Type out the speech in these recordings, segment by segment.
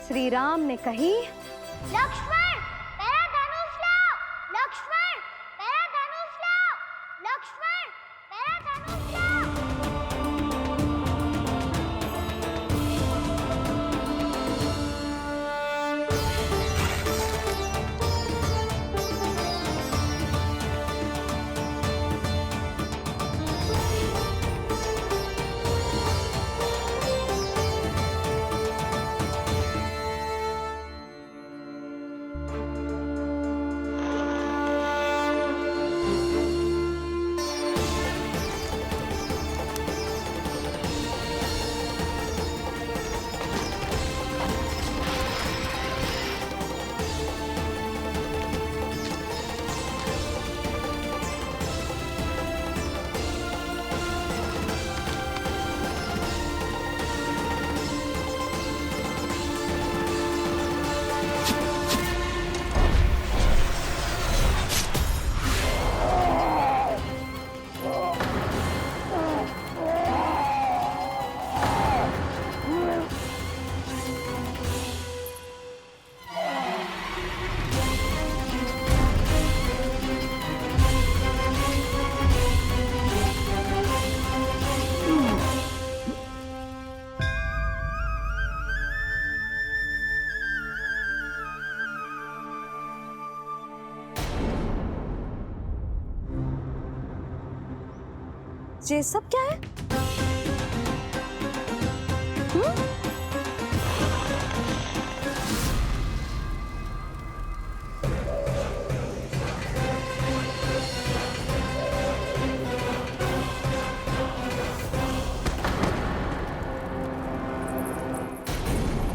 श्री राम ने कही, लक्ष्मण मेरा धनुष लाओ, लक्ष्मण मेरा धनुष लाओ, लक्ष्मण मेरा धनुष लाओ। ये सब क्या है?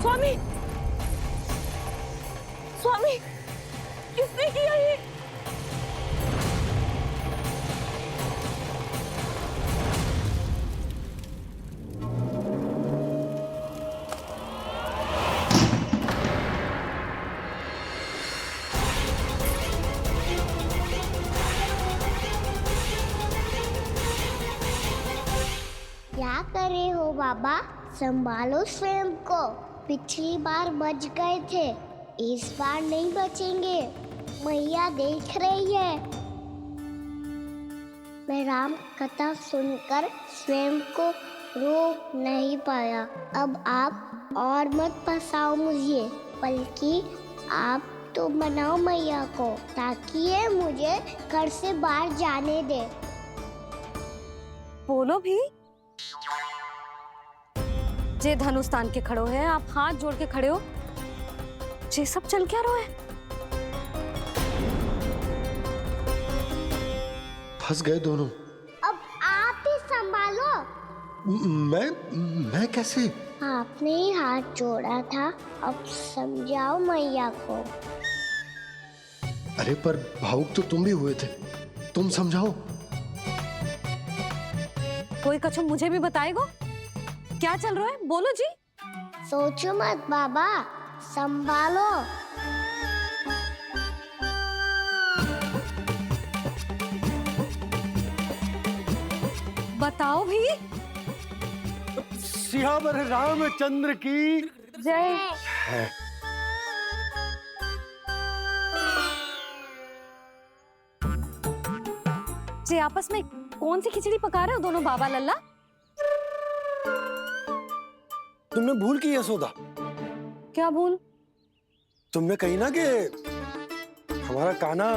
स्वामी, स्वामी, किसने किया ये? क्या कर रहे हो बाबा? संभालो स्वयं को। पिछली बार बच गए थे, इस बार नहीं बचेंगे। मैया देख रही है। मैं राम कथा सुनकर स्वयं को रोक नहीं पाया। अब आप और मत फंसाओ मुझे, बल्कि आप तो मनाओ मैया को, ताकि ये मुझे घर से बाहर जाने दे। बोलो भी। जे धनुष तान के खड़ो है, आप हाथ जोड़ के खड़े हो, ये सब चल क्या रहा है? फंस गए दोनों। अब आप ही संभालो। मैं कैसे? आपने ही हाथ जोड़ा था, अब समझाओ मैया को। अरे पर भावुक तो तुम भी हुए थे, तुम समझाओ। कोई कछु मुझे भी बताएगो? क्या चल रहा है? बोलो जी। सोचो मत बाबा, संभालो। बताओ भी। सियावर रामचंद्र की जय। जे आपस में कौन सी खिचड़ी पका रहे हो दोनों बाबा लल्ला? तुमने भूल की यशोदा? क्या भूल? तुमने कही ना कि हमारा कान्हा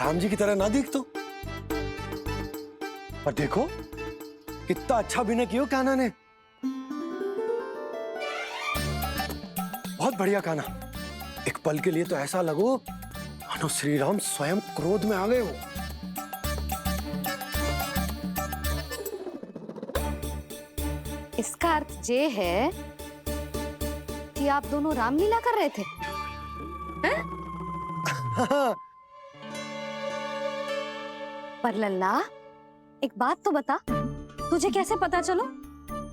राम जी की तरह ना दिख तो। पर देखो कितना अच्छा अभिनय किया कान्हा ने। बहुत बढ़िया कान्हा। एक पल के लिए तो ऐसा लगो मानो श्री राम स्वयं क्रोध में आ गए हो। इसका अर्थ ये है कि आप दोनों रामलीला कर रहे थे, हैं? पर लल्ला, एक बात तो बता, तुझे कैसे पता चलो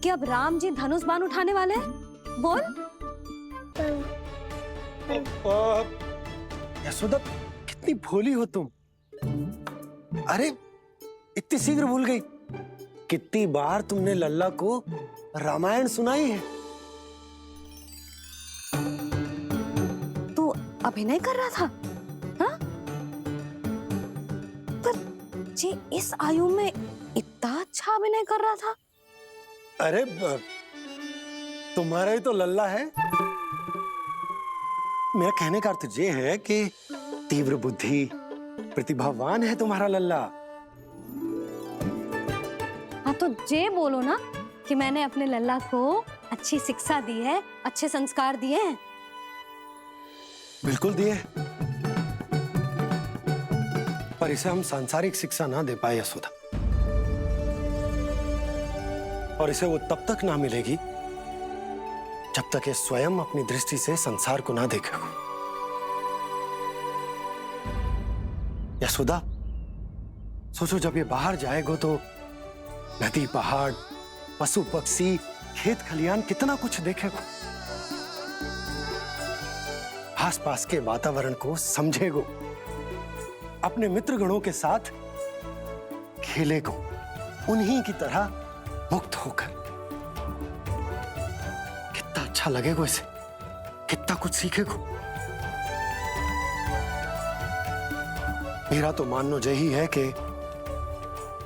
कि अब राम जी धनुष बाण उठाने वाले हैं? बोल। यशोदा कितनी भोली हो तुम। अरे इतनी शीघ्र भूल गई। कितनी बार तुमने लल्ला को रामायण सुनाई है। अभिनय कर रहा था? हाँ? पर जे इस आयु में इतना अच्छा अभिनय कर रहा था? अरे तुम्हारा ही तो लल्ला है। मेरा कहने का अर्थ ये है कि तीव्र बुद्धि, प्रतिभावान है तुम्हारा लल्ला। हाँ तो जे बोलो ना कि मैंने अपने लल्ला को अच्छी शिक्षा दी है, अच्छे संस्कार दिए हैं। बिल्कुल दिए, पर इसे हम सांसारिक शिक्षा ना दे पाए यशोदा, और इसे वो तब तक ना मिलेगी जब तक ये स्वयं अपनी दृष्टि से संसार को ना देखेगा। यशोदा, सोचो जब ये बाहर जाएगा तो नदी, पहाड़, पशु पक्षी, खेत खलियान कितना कुछ देखेगा। आसपास के वातावरण को समझेगो, अपने मित्र गणों के साथ खेलेगो, उन्हीं की तरह मुक्त होकर। कितना अच्छा लगेगा इसे, कितना कुछ सीखेगो। मेरा तो मानना यही है कि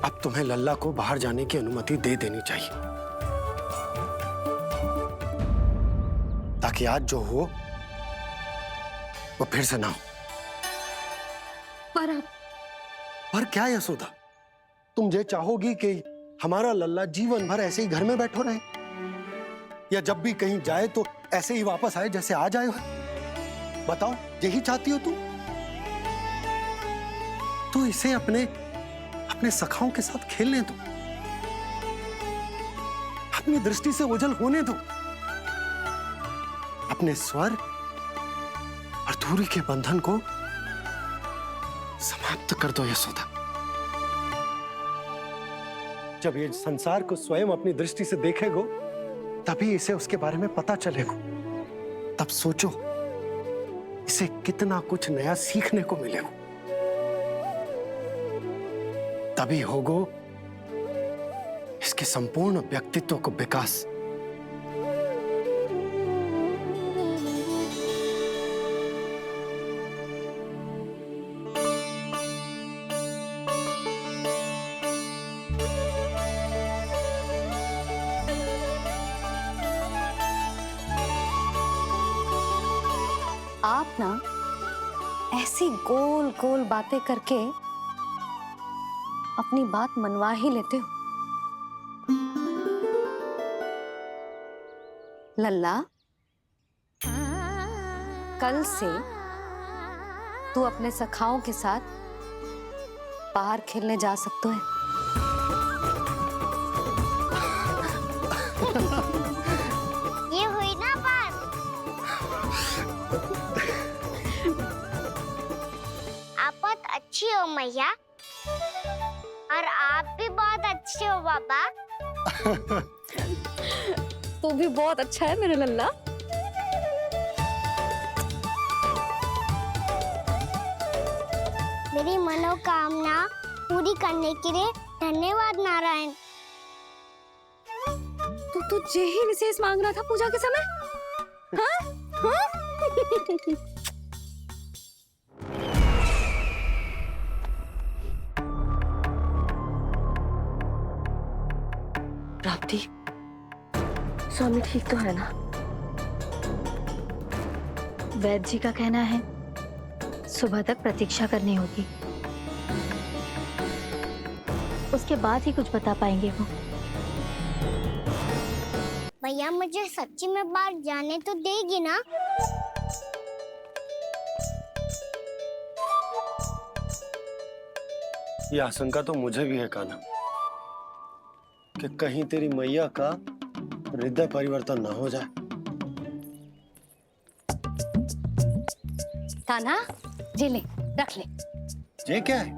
अब तुम्हें लल्ला को बाहर जाने की अनुमति दे देनी चाहिए, ताकि आज जो हो वो फिर से ना हो। पर क्या यशोदा, तुम ये चाहोगी कि हमारा लल्ला जीवन भर ऐसे ही घर में बैठो रहे, या जब भी कहीं जाए तो ऐसे ही वापस आए जैसे आज आए हो? बताओ, यही चाहती हो तुम? तो इसे अपने सखाओं के साथ खेलने दो, अपनी दृष्टि से ओझल होने दो, अपने स्वर और दूरी के बंधन को समाप्त कर दो यशोदा। जब ये संसार को स्वयं अपनी दृष्टि से देखेगो, तभी इसे उसके बारे में पता चलेगा। तब सोचो इसे कितना कुछ नया सीखने को मिलेगा। तभी होगो इसके संपूर्ण व्यक्तित्व को विकास। आप ना ऐसी गोल गोल बातें करके अपनी बात मनवा ही लेते हो। लल्ला, कल से तू अपने सखाओं के साथ बाहर खेलने जा सकते है। ये हुई ना बात। आप बहुत अच्छी हो मैया, और आप भी बहुत अच्छे हो पापा। तू भी बहुत अच्छा है मेरे लल्ला। मेरी मनोकामना पूरी करने के लिए धन्यवाद नारायण। तो तू यही विशेष मांग रहा था पूजा के समय? हाँ? हाँ? प्राप्ति, स्वामी ठीक तो है ना? वैद्य जी का कहना है सुबह तक प्रतीक्षा करनी होगी, उसके बाद ही कुछ बता पाएंगे वो। भैया मुझे सच्ची में बाहर जाने तो देगी ना? ये आशंका तो मुझे भी है कान्हा, कि कहीं तेरी मैया का हृदय परिवर्तन ना हो जाए। कान्हा, जी ले, रख ले। ये क्या है?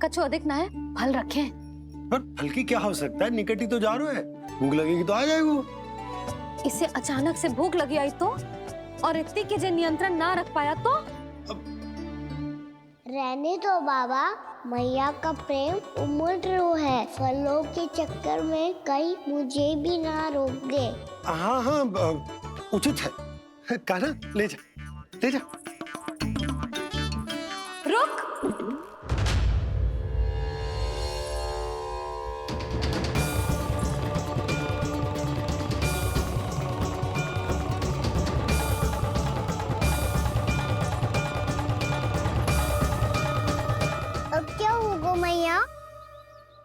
कछु अधिक ना है, फल रखे। पर फल की क्या आवश्यकता है? निकट ही तो जा रहे है, भूख लगेगी तो आ जाएगा। इसे अचानक से भूख लगी आई तो, और इतनी के जे नियंत्रण ना रख पाया तो? रहने दो बाबा, मैया का प्रेम उमड़ है। फलों के चक्कर में कहीं मुझे भी ना रोक दे। हाँ हाँ, उचित है। कान्हा, ले जा, ले जा।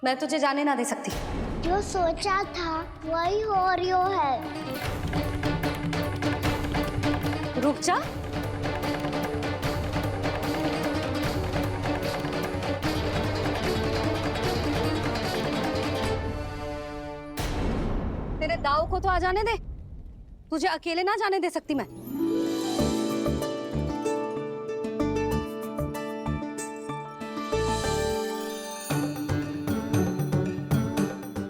मैं तुझे जाने ना दे सकती। जो सोचा था वही हो रही है। रुक जा। तेरे दाव को तो आ जाने दे, तुझे अकेले ना जाने दे सकती मैं।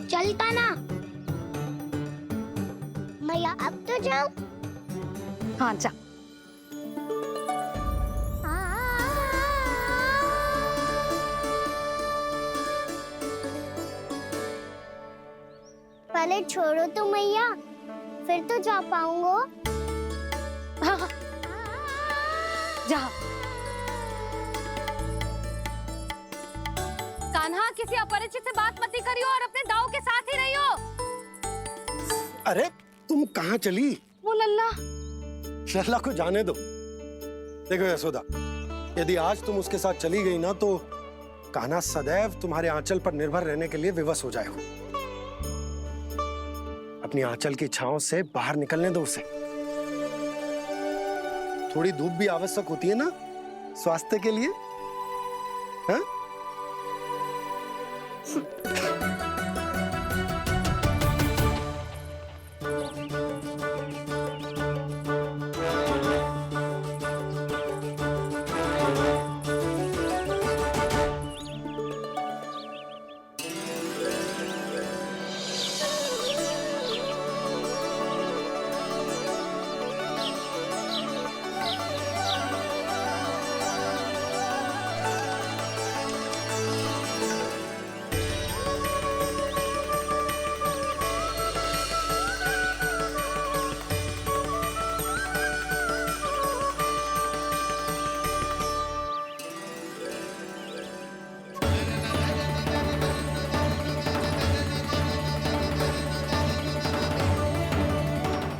चल कान्हा, मैया अब तो जाओ। हाँ जा। पहले छोड़ो तो मैया, फिर तो जा पाऊंगा। हाँ, हाँ। जा। कान्हा, किसी अपरिचित से बात मत करियो और अपने दाव के साथ ही रहियो। अरे तुम कहाँ चली? वो लल्ला। लल्ला को जाने दो। देखो यशोदा, यदि आज तुम उसके साथ चली गई ना तो कान्हा सदैव तुम्हारे आंचल पर निर्भर रहने के लिए विवश हो जाएगा। अपनी आंचल की छांव से बाहर निकलने दो उसे। थोड़ी धूप भी आवश्यक होती है ना स्वास्थ्य के लिए, हाँ?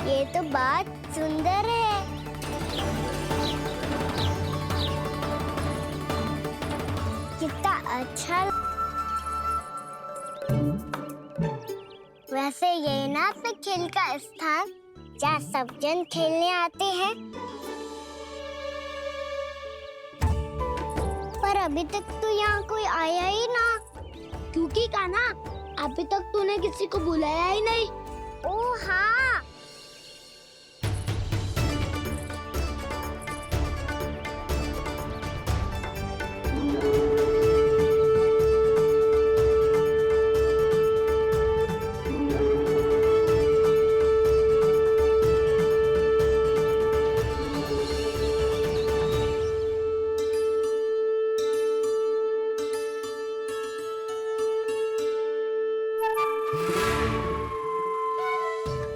ये तो बात सुंदर है। कितना अच्छा। वैसे ये ना तो खेल का स्थान जहाँ सब जन खेलने आते हैं। पर अभी तक तो यहाँ कोई आया ही ना। क्योंकि कान्हा, अभी तक तूने किसी को बुलाया ही नहीं। ओह हाँ।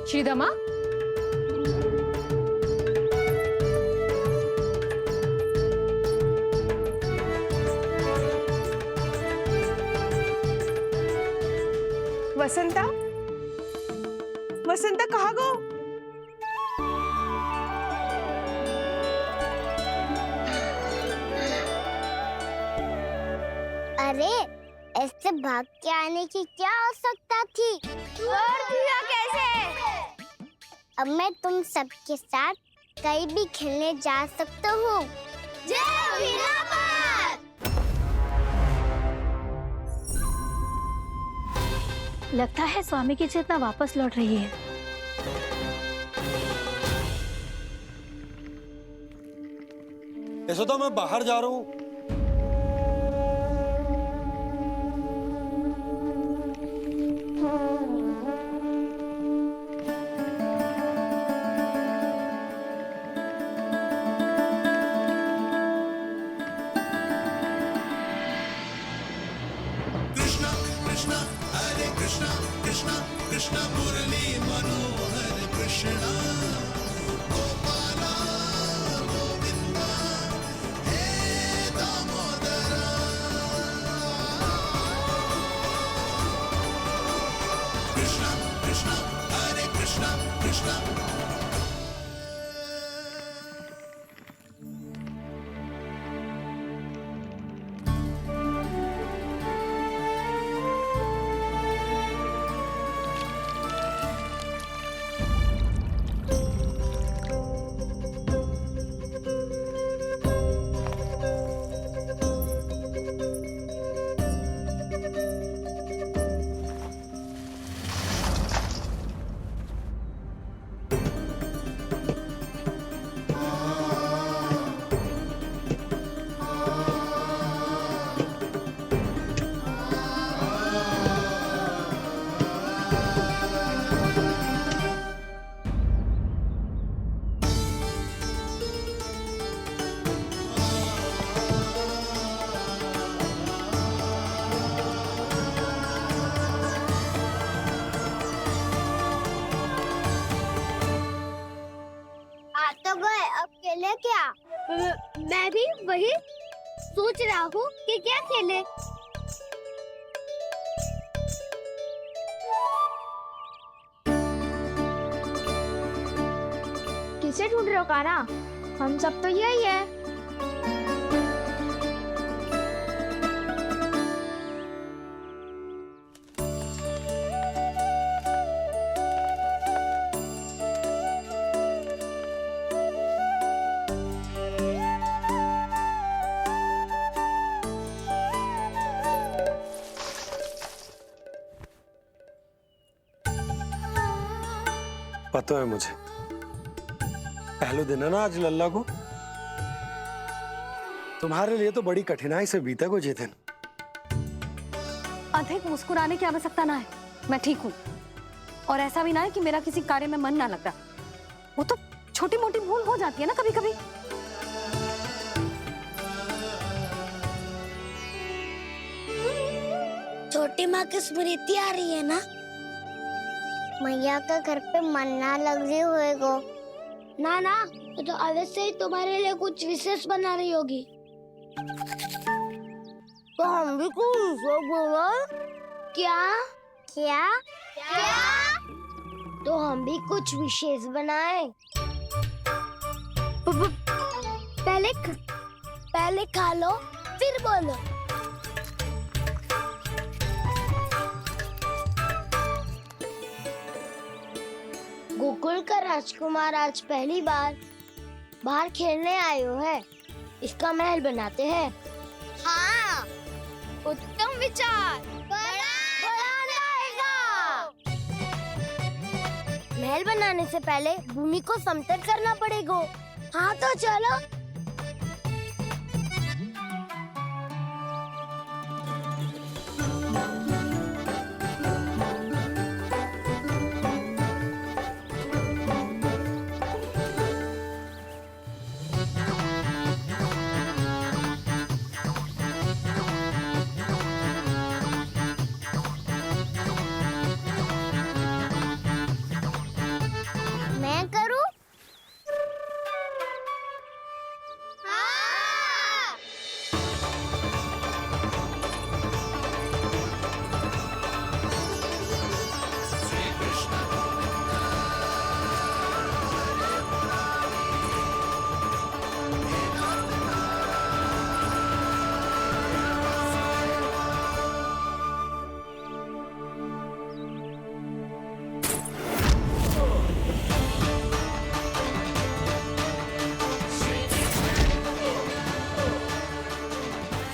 श्रीदमा, वसंता, वसंता कहाँ गो? अरे ऐसे भाग के आने की क्या आवश्यकता थी? और दिया कैसे? अब मैं तुम सबके साथ कहीं भी खेलने जा सकता हूँ। जय वीरापात! लगता है स्वामी की चेतना वापस लौट रही है। यशोदा, मैं बाहर जा रहा हूँ। अब खेले क्या? मैं भी वही सोच रहा हूँ कि क्या खेले। किसे ढूंढ रहे हो काना? हम सब तो यही है। पता है मुझे, पहले दिन है ना आज लल्ला को। तुम्हारे लिए तो बड़ी कठिनाई से बीता को जितिन। अधिक मुस्कुराने की आवश्यकता ना है, मैं ठीक हूँ। और ऐसा भी ना है कि मेरा किसी कार्य में मन ना लगता। वो तो छोटी मोटी भूल हो जाती है ना कभी कभी। छोटी माँ की स्मृति आ रही है ना? मैया का घर पे मन ना लग रही होएगो। ना ना, तो अवश्य ही तुम्हारे लिए कुछ विशेष बना रही होगी। तो हम भी कुछ विशेष बनाएं? क्या क्या क्या? तो हम भी कुछ विशेष बनाएं। पहले खा लो फिर बोलो। गोकुल का राजकुमार आज पहली बार बाहर खेलने आए हो है। इसका महल बनाते हैं। हाँ, उत्तम विचार। बनाना आएगा। महल बनाने से पहले भूमि को समतल करना पड़ेगा। हाँ तो चलो। मैं करूं? हाँ।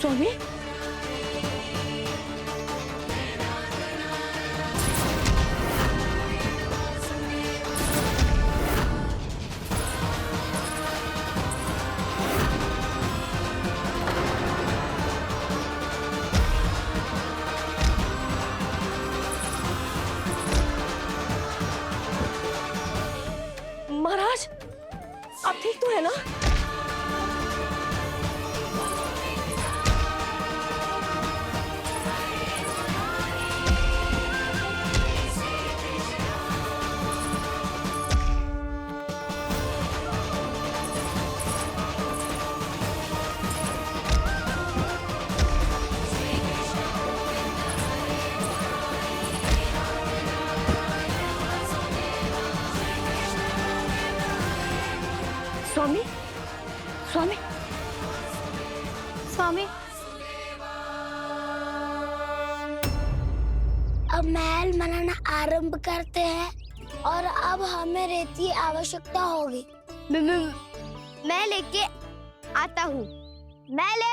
स्वामी, महाराज आप ठीक तो है ना? स्वामी, स्वामी, स्वामी, अब महल बनाना आरंभ करते हैं और अब हमें रेत की आवश्यकता होगी। मैं लेके आता हूँ। मैं ले